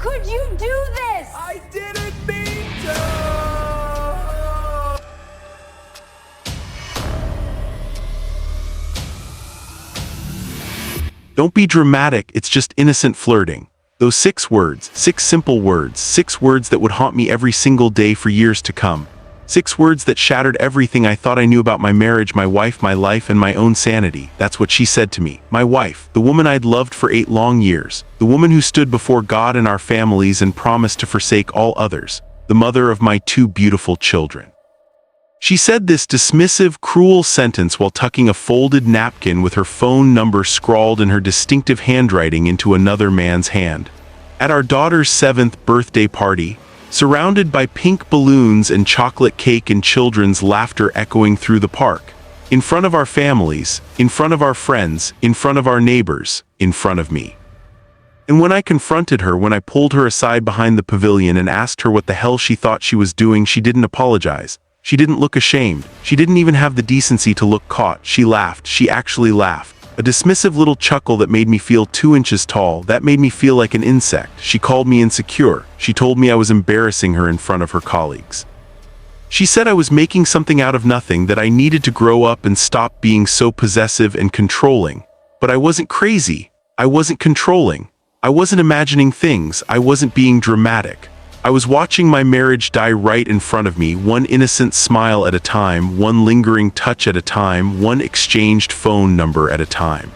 could you do this? I didn't mean to! Don't be dramatic, it's just innocent flirting. Those 6 words, 6 simple words, 6 words that would haunt me every single day for years to come. 6 words that shattered everything I thought I knew about my marriage, my wife, my life, and my own sanity. That's what she said to me. My wife, the woman I'd loved for 8 long years, the woman who stood before God and our families and promised to forsake all others, the mother of my 2 beautiful children. She said this dismissive, cruel sentence while tucking a folded napkin with her phone number scrawled in her distinctive handwriting into another man's hand. At our daughter's 7th birthday party, surrounded by pink balloons and chocolate cake and children's laughter echoing through the park, in front of our families, in front of our friends, in front of our neighbors, in front of me. And when I confronted her, when I pulled her aside behind the pavilion and asked her what the hell she thought she was doing, she didn't apologize. She didn't look ashamed. She didn't even have the decency to look caught. She laughed. She actually laughed. A dismissive little chuckle that made me feel 2 inches tall, that made me feel like an insect. She called me insecure. She told me I was embarrassing her in front of her colleagues. She said I was making something out of nothing, that I needed to grow up and stop being so possessive and controlling. But I wasn't crazy. I wasn't controlling. I wasn't imagining things. I wasn't being dramatic. I was watching my marriage die right in front of me, one innocent smile at a time, one lingering touch at a time, one exchanged phone number at a time.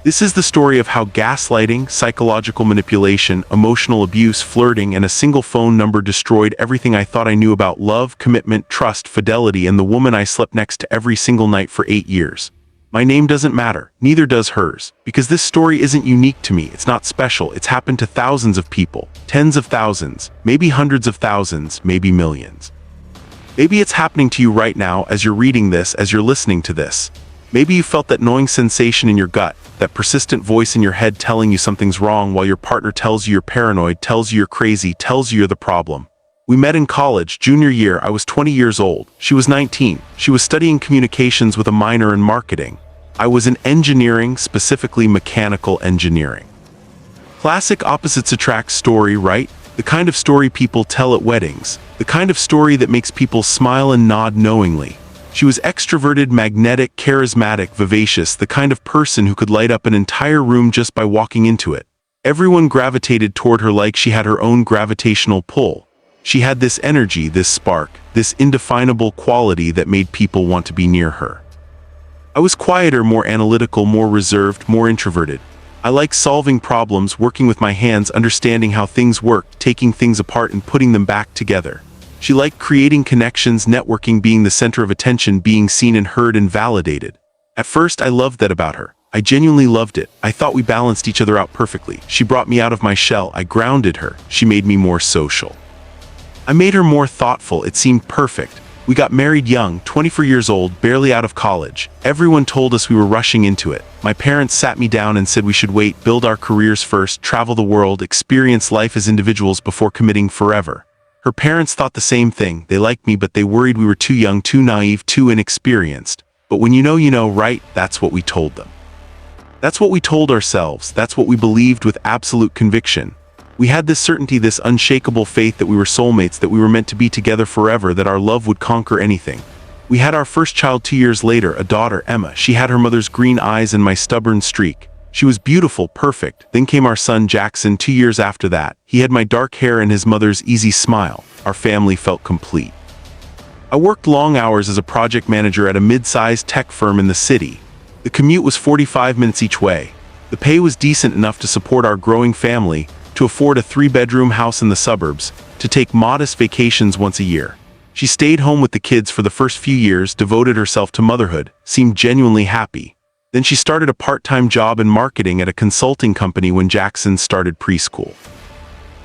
This is the story of how gaslighting, psychological manipulation, emotional abuse, flirting, and a single phone number destroyed everything I thought I knew about love, commitment, trust, fidelity, and the woman I slept next to every single night for 8 years. My name doesn't matter, neither does hers, because this story isn't unique to me. It's not special. It's happened to thousands of people, tens of thousands, maybe hundreds of thousands, maybe millions. Maybe it's happening to you right now as you're reading this, as you're listening to this. Maybe you felt that gnawing sensation in your gut, that persistent voice in your head telling you something's wrong while your partner tells you you're paranoid, tells you you're crazy, tells you you're the problem. We met in college, junior year. I was 20 years old. She was 19. She was studying communications with a minor in marketing. I was in engineering, specifically mechanical engineering. Classic opposites attract story, right? The kind of story people tell at weddings. The kind of story that makes people smile and nod knowingly. She was extroverted, magnetic, charismatic, vivacious, the kind of person who could light up an entire room just by walking into it. Everyone gravitated toward her like she had her own gravitational pull. She had this energy, this spark, this indefinable quality that made people want to be near her. I was quieter, more analytical, more reserved, more introverted. I liked solving problems, working with my hands, understanding how things worked, taking things apart and putting them back together. She liked creating connections, networking, being the center of attention, being seen and heard and validated. At first, I loved that about her. I genuinely loved it. I thought we balanced each other out perfectly. She brought me out of my shell. I grounded her. She made me more social. I made her more thoughtful. It seemed perfect. We got married young, 24 years old, barely out of college. Everyone told us we were rushing into it. My parents sat me down and said we should wait, build our careers first, travel the world, experience life as individuals before committing forever. Her parents thought the same thing. They liked me, but they worried we were too young, too naive, too inexperienced. But when you know, right? That's what we told them. That's what we told ourselves. That's what we believed with absolute conviction. We had this certainty, this unshakable faith that we were soulmates, that we were meant to be together forever, that our love would conquer anything. We had our first child 2 years later, a daughter, Emma. She had her mother's green eyes and my stubborn streak. She was beautiful, perfect. Then came our son, Jackson, 2 years after that. He had my dark hair and his mother's easy smile. Our family felt complete. I worked long hours as a project manager at a mid-sized tech firm in the city. The commute was 45 minutes each way. The pay was decent enough to support our growing family, to afford a 3-bedroom house in the suburbs, to take modest vacations once a year. She stayed home with the kids for the first few years, devoted herself to motherhood, seemed genuinely happy. Then she started a part-time job in marketing at a consulting company when Jackson started preschool.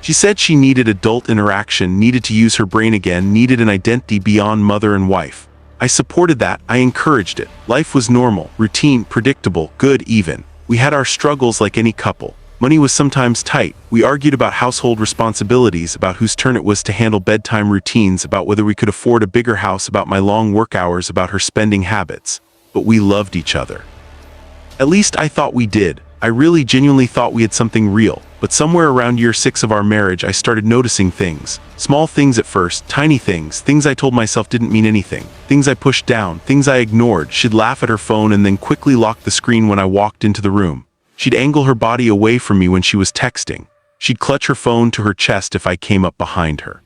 She said she needed adult interaction, needed to use her brain again, needed an identity beyond mother and wife. I supported that. I encouraged it. Life was normal, routine, predictable, good even. We had our struggles like any couple. Money was sometimes tight. We argued about household responsibilities, about whose turn it was to handle bedtime routines, about whether we could afford a bigger house, about my long work hours, about her spending habits. But we loved each other. At least I thought we did. I really genuinely thought we had something real. but somewhere around year 6 of our marriage I started noticing things. Small things at first, tiny things, things I told myself didn't mean anything, things I pushed down, things I ignored. She'd laugh at her phone and then quickly lock the screen when I walked into the room. She'd angle her body away from me when she was texting. She'd clutch her phone to her chest if I came up behind her.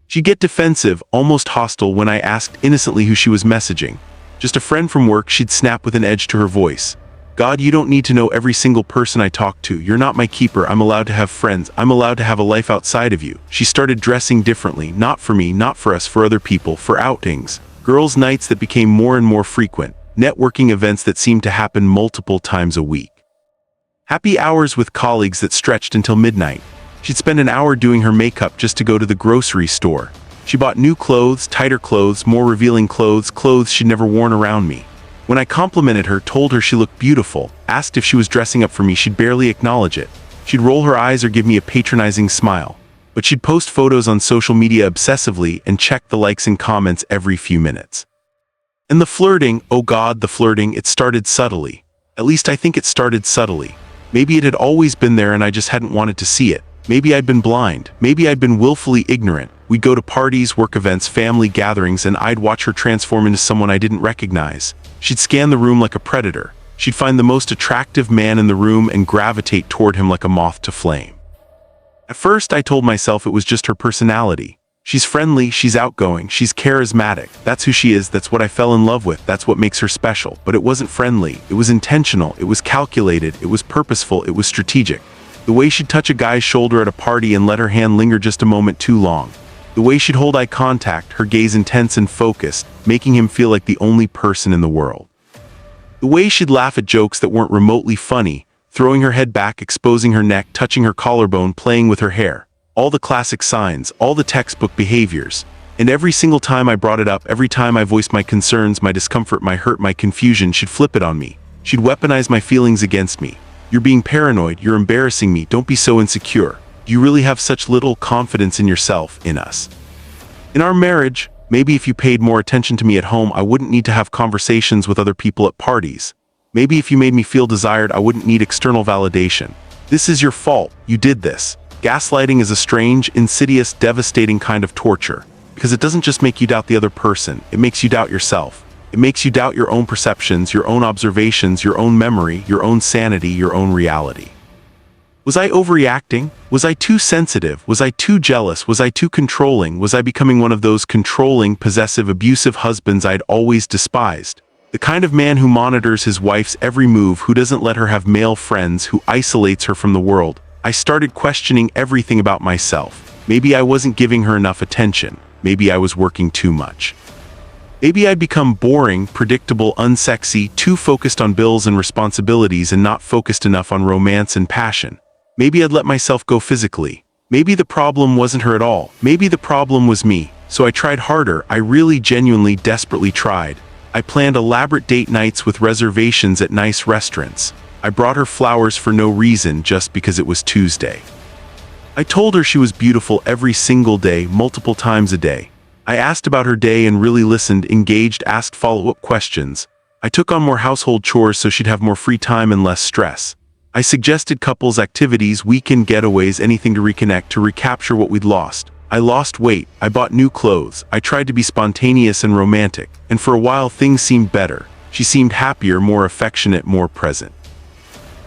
She'd get defensive, almost hostile when I asked innocently who she was messaging. Just a friend from work, she'd snap with an edge to her voice. God, you don't need to know every single person I talk to. You're not my keeper. I'm allowed to have friends. I'm allowed to have a life outside of you. She started dressing differently, not for me, not for us, for other people, for outings. Girls' nights that became more and more frequent. Networking events that seemed to happen multiple times a week. Happy hours with colleagues that stretched until midnight. She'd spend an hour doing her makeup just to go to the grocery store. She bought new clothes, tighter clothes, more revealing clothes, clothes she'd never worn around me. When I complimented her, told her she looked beautiful, asked if she was dressing up for me, she'd barely acknowledge it. She'd roll her eyes or give me a patronizing smile. But she'd post photos on social media obsessively and check the likes and comments every few minutes. And the flirting, oh God, the flirting, it started subtly. At least I think it started subtly. Maybe it had always been there and I just hadn't wanted to see it. Maybe I'd been blind. Maybe I'd been willfully ignorant. We'd go to parties, work events, family gatherings, and I'd watch her transform into someone I didn't recognize. She'd scan the room like a predator. She'd find the most attractive man in the room and gravitate toward him like a moth to flame. At first, I told myself it was just her personality. She's friendly, she's outgoing, she's charismatic. That's who she is, that's what I fell in love with, that's what makes her special. But it wasn't friendly, it was intentional, it was calculated, it was purposeful, it was strategic. The way she'd touch a guy's shoulder at a party and let her hand linger just a moment too long. The way she'd hold eye contact, her gaze intense and focused, making him feel like the only person in the world. The way she'd laugh at jokes that weren't remotely funny, throwing her head back, exposing her neck, touching her collarbone, playing with her hair. All the classic signs, all the textbook behaviors. And every single time I brought it up, every time I voiced my concerns, my discomfort, my hurt, my confusion, she'd flip it on me. She'd weaponize my feelings against me. You're being paranoid, you're embarrassing me, don't be so insecure. You really have such little confidence in yourself, in us. In our marriage, maybe if you paid more attention to me at home, I wouldn't need to have conversations with other people at parties. Maybe if you made me feel desired, I wouldn't need external validation. This is your fault, you did this. Gaslighting is a strange, insidious, devastating kind of torture, because it doesn't just make you doubt the other person, it makes you doubt yourself. It makes you doubt your own perceptions, your own observations, your own memory, your own sanity, your own reality. Was I overreacting? Was I too sensitive? Was I too jealous? Was I too controlling? Was I becoming one of those controlling, possessive, abusive husbands I'd always despised? The kind of man who monitors his wife's every move, who doesn't let her have male friends, who isolates her from the world. I started questioning everything about myself. Maybe I wasn't giving her enough attention. Maybe I was working too much. Maybe I'd become boring, predictable, unsexy, too focused on bills and responsibilities and not focused enough on romance and passion. Maybe I'd let myself go physically. Maybe the problem wasn't her at all. Maybe the problem was me. So I tried harder. I really, genuinely, desperately tried. I planned elaborate date nights with reservations at nice restaurants. I brought her flowers for no reason, just because it was Tuesday. I told her she was beautiful every single day, multiple times a day. I asked about her day and really listened, engaged, asked follow-up questions. I took on more household chores so she'd have more free time and less stress. I suggested couples activities, weekend getaways, anything to reconnect, to recapture what we'd lost. I lost weight. I bought new clothes. I tried to be spontaneous and romantic. And for a while things seemed better. She seemed happier, more affectionate, more present.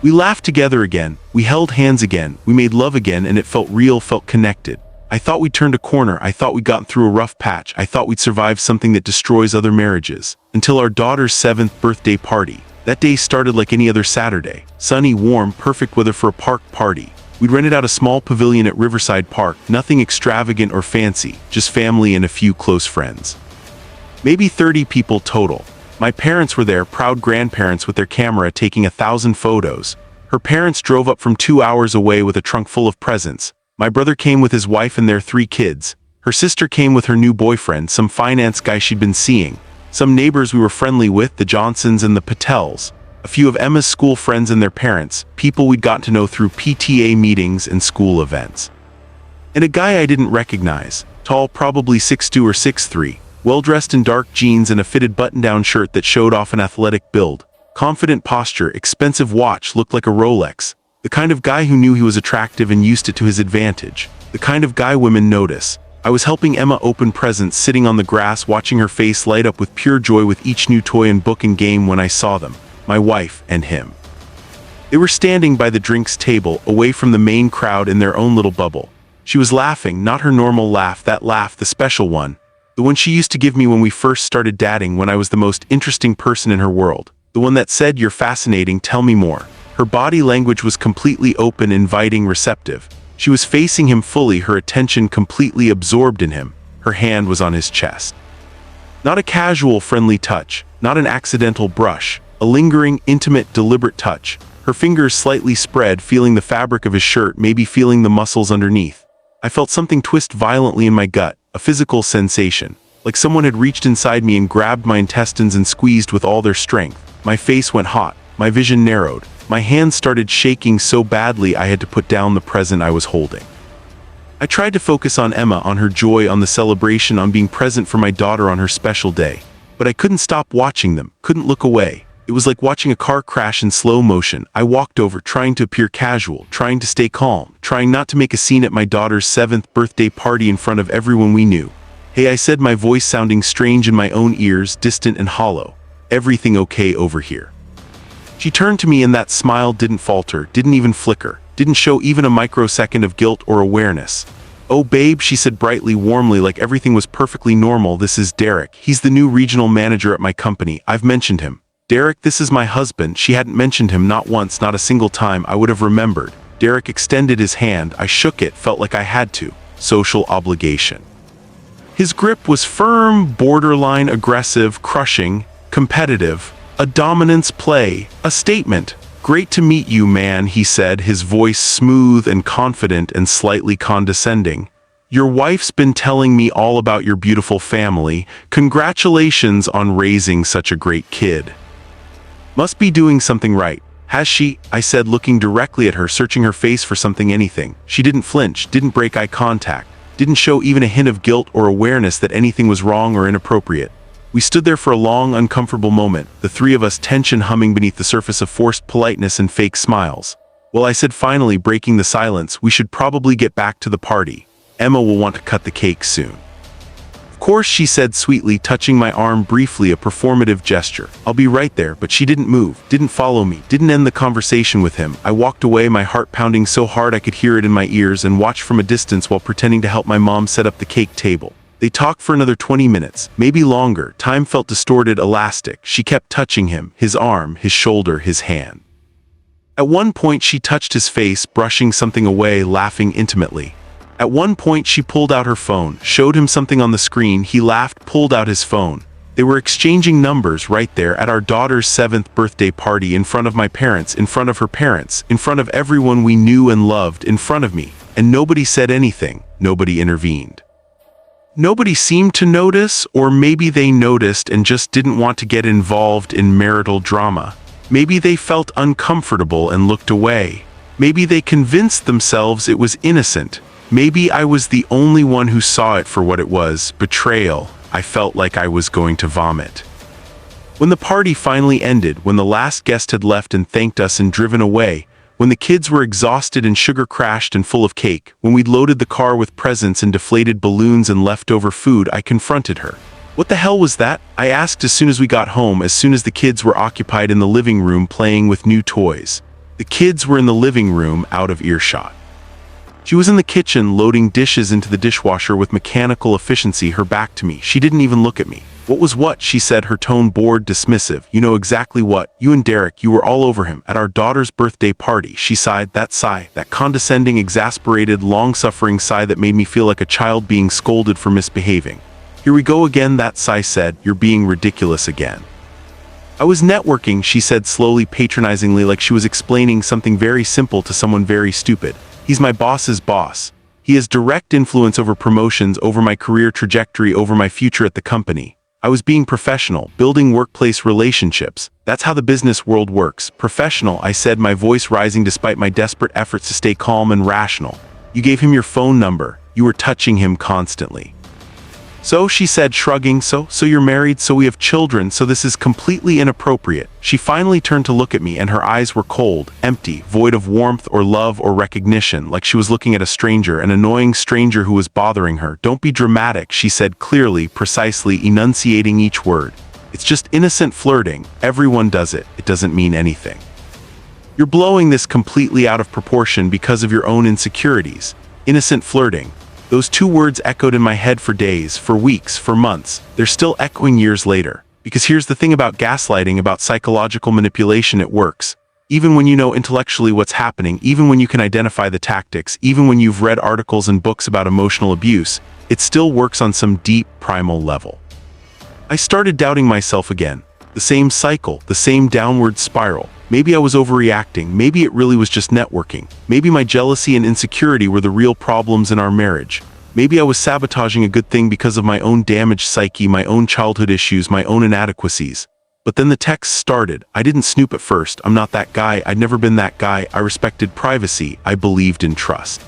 We laughed together again. We held hands again. We made love again, and it felt real, felt connected. I thought we'd turned a corner. I thought we'd gotten through a rough patch. I thought we'd survived something that destroys other marriages. Until our daughter's 7th birthday party. That day started like any other Saturday. Sunny, warm, perfect weather for a park party. We'd rented out a small pavilion at Riverside Park, nothing extravagant or fancy, just family and a few close friends. Maybe 30 people total. My parents were there, proud grandparents with their camera taking 1,000 photos. Her parents drove up from 2 hours away with a trunk full of presents. My brother came with his wife and their 3 kids. Her sister came with her new boyfriend, some finance guy she'd been seeing. Some neighbors we were friendly with, the Johnsons and the Patels. A few of Emma's school friends and their parents, people we'd gotten to know through PTA meetings and school events. And a guy I didn't recognize, tall, probably 6'2" or 6'3", well-dressed in dark jeans and a fitted button-down shirt that showed off an athletic build. Confident posture, expensive watch, looked like a Rolex. The kind of guy who knew he was attractive and used it to his advantage. The kind of guy women notice. I was helping Emma open presents, sitting on the grass, watching her face light up with pure joy with each new toy and book and game when I saw them. My wife and him. They were standing by the drinks table, away from the main crowd in their own little bubble. She was laughing, not her normal laugh, that laugh, the special one. The one she used to give me when we first started dating, when I was the most interesting person in her world. The one that said, "You're fascinating, tell me more." Her body language was completely open, inviting, receptive. She was facing him fully, her attention completely absorbed in him. Her hand was on his chest. Not a casual, friendly touch, not an accidental brush, a lingering, intimate, deliberate touch. Her fingers slightly spread, feeling the fabric of his shirt, maybe feeling the muscles underneath. I felt something twist violently in my gut, a physical sensation, like someone had reached inside me and grabbed my intestines and squeezed with all their strength. My face went hot, my vision narrowed. My hands started shaking so badly I had to put down the present I was holding. I tried to focus on Emma, on her joy, on the celebration, on being present for my daughter on her special day. But I couldn't stop watching them, couldn't look away. It was like watching a car crash in slow motion. I walked over, trying to appear casual, trying to stay calm, trying not to make a scene at my daughter's 7th birthday party in front of everyone we knew. "Hey," I said, my voice sounding strange in my own ears, distant and hollow. "Everything okay over here?" She turned to me and that smile didn't falter, didn't even flicker, didn't show even a microsecond of guilt or awareness. "Oh babe," she said brightly, warmly, like everything was perfectly normal. "This is Derek. He's the new regional manager at my company. I've mentioned him. Derek, this is my husband." She hadn't mentioned him, not once, not a single time. I would have remembered. Derek extended his hand. I shook it, felt like I had to. Social obligation. His grip was firm, borderline aggressive, crushing, competitive. A dominance play, a statement. "Great to meet you, man," he said, his voice smooth and confident and slightly condescending. "Your wife's been telling me all about your beautiful family. Congratulations on raising such a great kid. Must be doing something right. Has she?" I said, looking directly at her, searching her face for something, anything. She didn't flinch, didn't break eye contact, didn't show even a hint of guilt or awareness that anything was wrong or inappropriate. We stood there for a long, uncomfortable moment, the three of us, tension humming beneath the surface of forced politeness and fake smiles. "Well," I said, finally breaking the silence, "we should probably get back to the party. Emma will want to cut the cake soon." "Of course," she said sweetly, touching my arm briefly, a performative gesture. "I'll be right there." But she didn't move, didn't follow me, didn't end the conversation with him. I walked away, my heart pounding so hard I could hear it in my ears, and watched from a distance while pretending to help my mom set up the cake table. They talked for another 20 minutes, maybe longer. Time felt distorted, elastic. She kept touching him, his arm, his shoulder, his hand. At one point she touched his face, brushing something away, laughing intimately. At one point she pulled out her phone, showed him something on the screen. He laughed, pulled out his phone. They were exchanging numbers right there at our daughter's 7th birthday party, in front of my parents, in front of her parents, in front of everyone we knew and loved, in front of me. And nobody said anything, nobody intervened. Nobody seemed to notice, or maybe they noticed and just didn't want to get involved in marital drama. Maybe they felt uncomfortable and looked away. Maybe they convinced themselves it was innocent. Maybe I was the only one who saw it for what it was, betrayal. I felt like I was going to vomit. When the party finally ended, when the last guest had left and thanked us and driven away, when the kids were exhausted and sugar-crashed and full of cake, when we'd loaded the car with presents and deflated balloons and leftover food, I confronted her. "What the hell was that?" I asked as soon as we got home, as soon as the kids were occupied in the living room playing with new toys. The kids were in the living room, out of earshot. She was in the kitchen, loading dishes into the dishwasher with mechanical efficiency, her back to me. She didn't even look at me. "What was what?" she said, her tone bored, dismissive. "You know exactly what. You and Derek, you were all over him, at our daughter's birthday party." She sighed, that sigh, that condescending, exasperated, long-suffering sigh that made me feel like a child being scolded for misbehaving. "Here we go again," that sigh said. "You're being ridiculous again." "I was networking," she said slowly, patronizingly, like she was explaining something very simple to someone very stupid. "He's my boss's boss. He has direct influence over promotions, over my career trajectory, over my future at the company. I was being professional, building workplace relationships. That's how the business world works. Professional," I said, my voice rising despite my desperate efforts to stay calm and rational. "You gave him your phone number. You were touching him constantly." So, she said, shrugging, so you're married, so we have children, so this is completely inappropriate. She finally turned to look at me, and her eyes were cold, empty, void of warmth or love or recognition, like she was looking at a stranger, an annoying stranger who was bothering her. Don't be dramatic, she said clearly, precisely, enunciating each word. It's just innocent flirting. Everyone does it. It doesn't mean anything. You're blowing this completely out of proportion because of your own insecurities. Innocent flirting. Those two words echoed in my head for days, for weeks, for months. They're still echoing years later. Because here's the thing about gaslighting, about psychological manipulation, it works. Even when you know intellectually what's happening, even when you can identify the tactics, even when you've read articles and books about emotional abuse, it still works on some deep, primal level. I started doubting myself again. The same cycle, the same downward spiral. Maybe I was overreacting, maybe it really was just networking. Maybe my jealousy and insecurity were the real problems in our marriage. Maybe I was sabotaging a good thing because of my own damaged psyche, my own childhood issues, my own inadequacies. But then the text started. I didn't snoop at first. I'm not that guy. I'd never been that guy. I respected privacy. I believed in trust.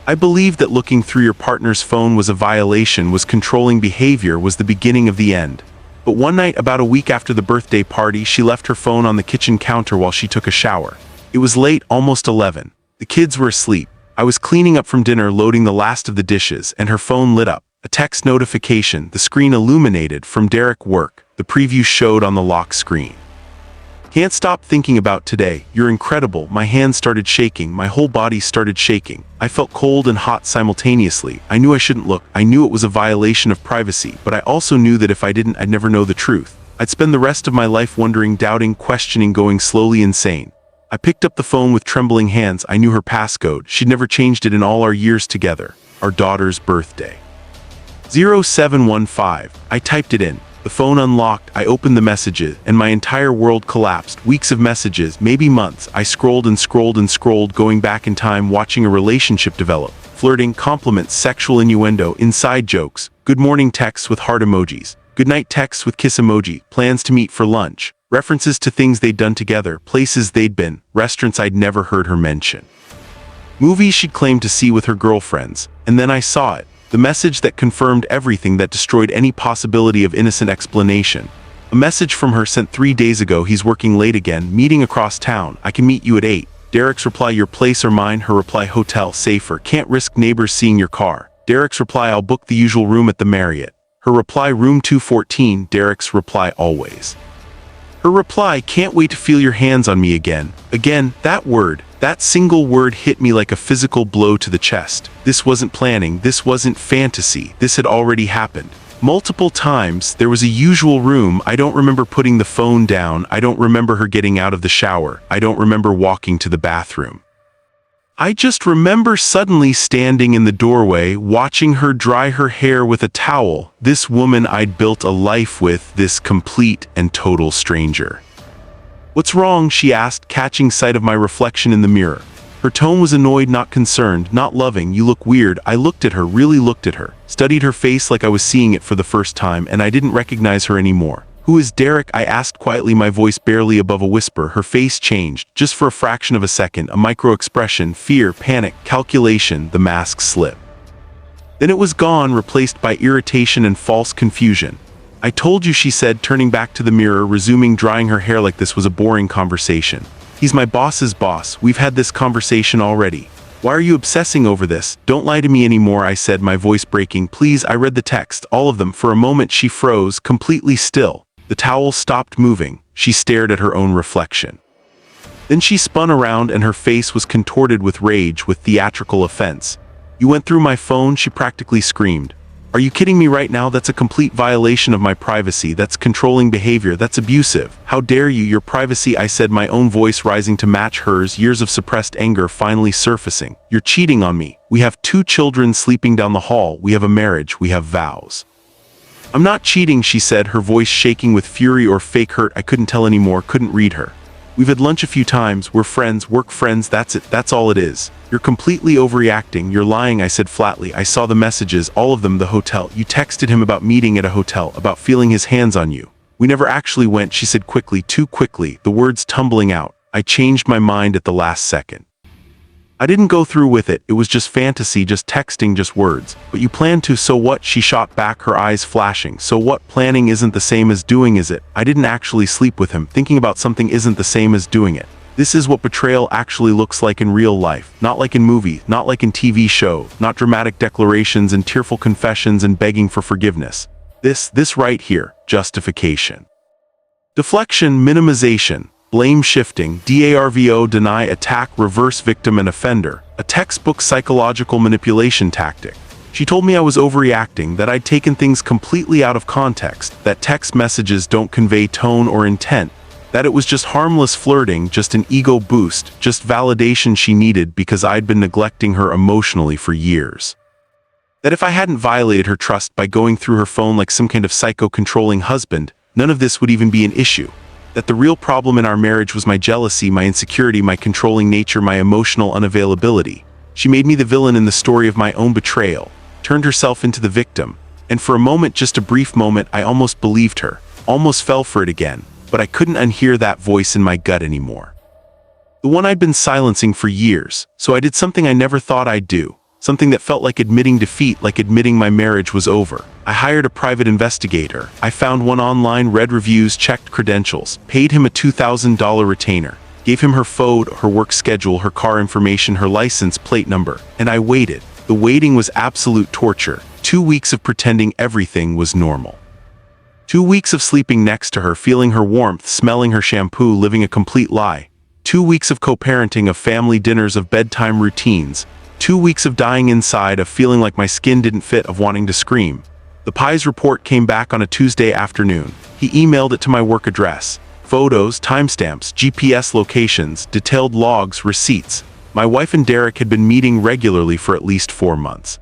I believed that looking through your partner's phone was a violation, was controlling behavior, was the beginning of the end. But one night, about a week after the birthday party, she left her phone on the kitchen counter while she took a shower. It was late, almost 11. The kids were asleep. I was cleaning up from dinner, loading the last of the dishes, and her phone lit up. A text notification, the screen illuminated, from Derek Work. The preview showed on the lock screen. Can't stop thinking about today. You're incredible. My hands started shaking. My whole body started shaking. I felt cold and hot simultaneously. I knew I shouldn't look. I knew it was a violation of privacy, but I also knew that if I didn't, I'd never know the truth. I'd spend the rest of my life wondering, doubting, questioning, going slowly insane. I picked up the phone with trembling hands. I knew her passcode. She'd never changed it in all our years together. Our daughter's birthday. 0715. I typed it in. The phone unlocked, I opened the messages, and my entire world collapsed. Weeks of messages, maybe months. I scrolled and scrolled and scrolled, going back in time, watching a relationship develop. Flirting, compliments, sexual innuendo, inside jokes, good morning texts with heart emojis, good night texts with kiss emoji, plans to meet for lunch, references to things they'd done together, places they'd been, restaurants I'd never heard her mention. Movies she'd claimed to see with her girlfriends, and then I saw it. The message that confirmed everything, that destroyed any possibility of innocent explanation. A message from her sent 3 days ago. He's working late again, meeting across town. I can meet you at 8. Derek's reply, your place or mine? Her reply, hotel, safer. Can't risk neighbors seeing your car. Derek's reply, I'll book the usual room at the Marriott. Her reply, room 214. Derek's reply, always. Her reply, can't wait to feel your hands on me again. Again, that word. That single word hit me like a physical blow to the chest. This wasn't planning, this wasn't fantasy, this had already happened. Multiple times. There was a usual room. I don't remember putting the phone down. I don't remember her getting out of the shower. I don't remember walking to the bathroom. I just remember suddenly standing in the doorway, watching her dry her hair with a towel. This woman I'd built a life with, this complete and total stranger. What's wrong? She asked, catching sight of my reflection in the mirror. Her tone was annoyed, not concerned, not loving. You look weird. I looked at her, really looked at her, studied her face like I was seeing it for the first time, and I didn't recognize her anymore. Who is Derek? I asked quietly, my voice barely above a whisper. Her face changed, just for a fraction of a second, a micro-expression, fear, panic, calculation. The mask slipped. Then it was gone, replaced by irritation and false confusion. I told you, she said, turning back to the mirror, resuming drying her hair like this was a boring conversation. He's my boss's boss. We've had this conversation already. Why are you obsessing over this? Don't lie to me anymore, I said, my voice breaking. Please, I read the text, all of them. For a moment she froze, completely still. The towel stopped moving. She stared at her own reflection. Then she spun around and her face was contorted with rage, with theatrical offense. You went through my phone? She practically screamed. Are you kidding me right now? That's a complete violation of my privacy. That's controlling behavior. That's abusive. How dare you? Your privacy, I said, my own voice rising to match hers, years of suppressed anger finally surfacing. You're cheating on me. We have 2 children sleeping down the hall. We have a marriage. We have vows. I'm not cheating, she said, her voice shaking with fury or fake hurt. I couldn't tell anymore, couldn't read her. We've had lunch a few times. We're friends, work friends. That's it. That's all it is. You're completely overreacting. You're lying, I said flatly. I saw the messages, all of them. The hotel. You texted him about meeting at a hotel, about feeling his hands on you. We never actually went, she said quickly, too quickly, the words tumbling out. I changed my mind at the last second. I didn't go through with it, it was just fantasy, just texting, just words. But you planned to, so what? She shot back, her eyes flashing. So what? Planning isn't the same as doing, is it? I didn't actually sleep with him. Thinking about something isn't the same as doing it. This is what betrayal actually looks like in real life. Not like in movie, not like in TV show, not dramatic declarations and tearful confessions and begging for forgiveness. This right here, justification. Deflection, minimization, blame shifting, DARVO, deny, attack, reverse, victim and offender. A textbook psychological manipulation tactic. She told me I was overreacting, that I'd taken things completely out of context, that text messages don't convey tone or intent, that it was just harmless flirting, just an ego boost, just validation she needed because I'd been neglecting her emotionally for years. That if I hadn't violated her trust by going through her phone like some kind of psycho-controlling husband, none of this would even be an issue. That the real problem in our marriage was my jealousy, my insecurity, my controlling nature, my emotional unavailability. She made me the villain in the story of my own betrayal, turned herself into the victim, and for a moment, just a brief moment, I almost believed her, almost fell for it again. But I couldn't unhear that voice in my gut anymore. The one I'd been silencing for years, so I did something I never thought I'd do, something that felt like admitting defeat, like admitting my marriage was over. I hired a private investigator. I found one online, read reviews, checked credentials, paid him a $2,000 retainer, gave him her phone, her work schedule, her car information, her license plate number, and I waited. The waiting was absolute torture. 2 weeks of pretending everything was normal. 2 weeks of sleeping next to her, feeling her warmth, smelling her shampoo, living a complete lie. 2 weeks of co-parenting, of family dinners, of bedtime routines. 2 weeks of dying inside, of feeling like my skin didn't fit, of wanting to scream. The Pies report came back on a Tuesday afternoon. He emailed it to my work address. Photos, timestamps, GPS locations, detailed logs, receipts. My wife and Derek had been meeting regularly for at least 4 months.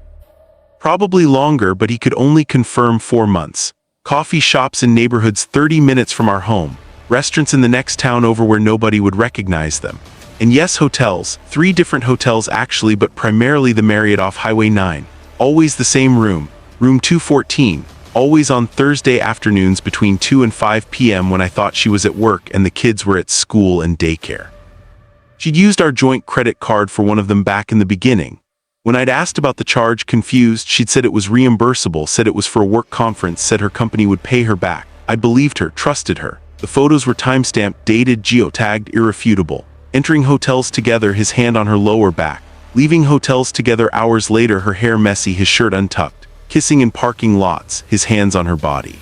Probably longer, but he could only confirm 4 months. Coffee shops in neighborhoods 30 minutes from our home, restaurants in the next town over where nobody would recognize them. And yes, hotels, 3 different hotels actually, but primarily the Marriott off Highway 9. Always the same room, room 214, always on Thursday afternoons between 2 and 5 p.m. when I thought she was at work and the kids were at school and daycare. She'd used our joint credit card for one of them back in the beginning. When I'd asked about the charge, confused, she'd said it was reimbursable, said it was for a work conference, said her company would pay her back. I believed her, trusted her. The photos were timestamped, dated, geotagged, irrefutable. Entering hotels together, his hand on her lower back. Leaving hotels together hours later, her hair messy, his shirt untucked. Kissing in parking lots, his hands on her body.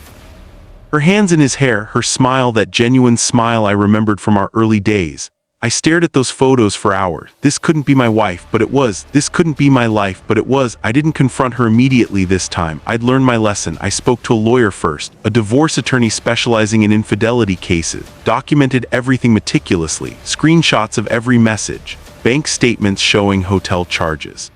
Her hands in his hair, her smile, that genuine smile I remembered from our early days. I stared at those photos for hours. This couldn't be my wife, but it was. This couldn't be my life, but it was. I didn't confront her immediately this time. I'd learned my lesson. I spoke to a lawyer first, a divorce attorney specializing in infidelity cases, documented everything meticulously, screenshots of every message, bank statements showing hotel charges.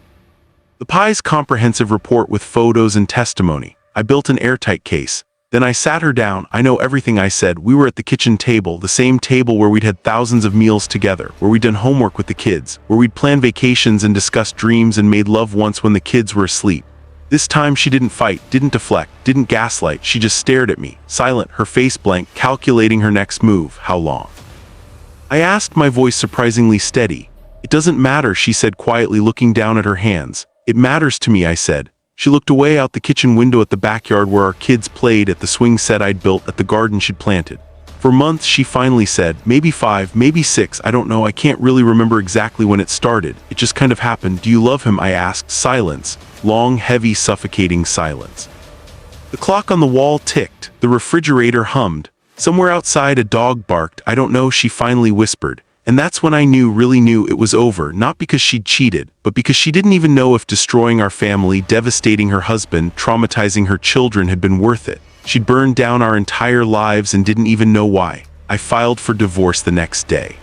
The Pies comprehensive report with photos and testimony. I built an airtight case. Then I sat her down. I know everything I said. We were at the kitchen table, the same table where we'd had thousands of meals together, where we'd done homework with the kids, where we'd planned vacations and discussed dreams and made love once when the kids were asleep. This time she didn't fight, didn't deflect, didn't gaslight. She just stared at me, silent, her face blank, calculating her next move. How long? I asked, my voice surprisingly steady. It doesn't matter, she said quietly, looking down at her hands. It matters to me, I said. She looked away out the kitchen window at the backyard where our kids played, at the swing set I'd built, at the garden she'd planted. For months, she finally said, maybe 5, maybe 6, I don't know, I can't really remember exactly when it started. It just kind of happened. Do you love him? I asked. Silence. Long, heavy, suffocating silence. The clock on the wall ticked. The refrigerator hummed. Somewhere outside a dog barked. I don't know, she finally whispered. And that's when I really knew it was over, not because she'd cheated, but because she didn't even know if destroying our family, devastating her husband, traumatizing her children had been worth it. She'd burned down our entire lives and didn't even know why. I filed for divorce the next day.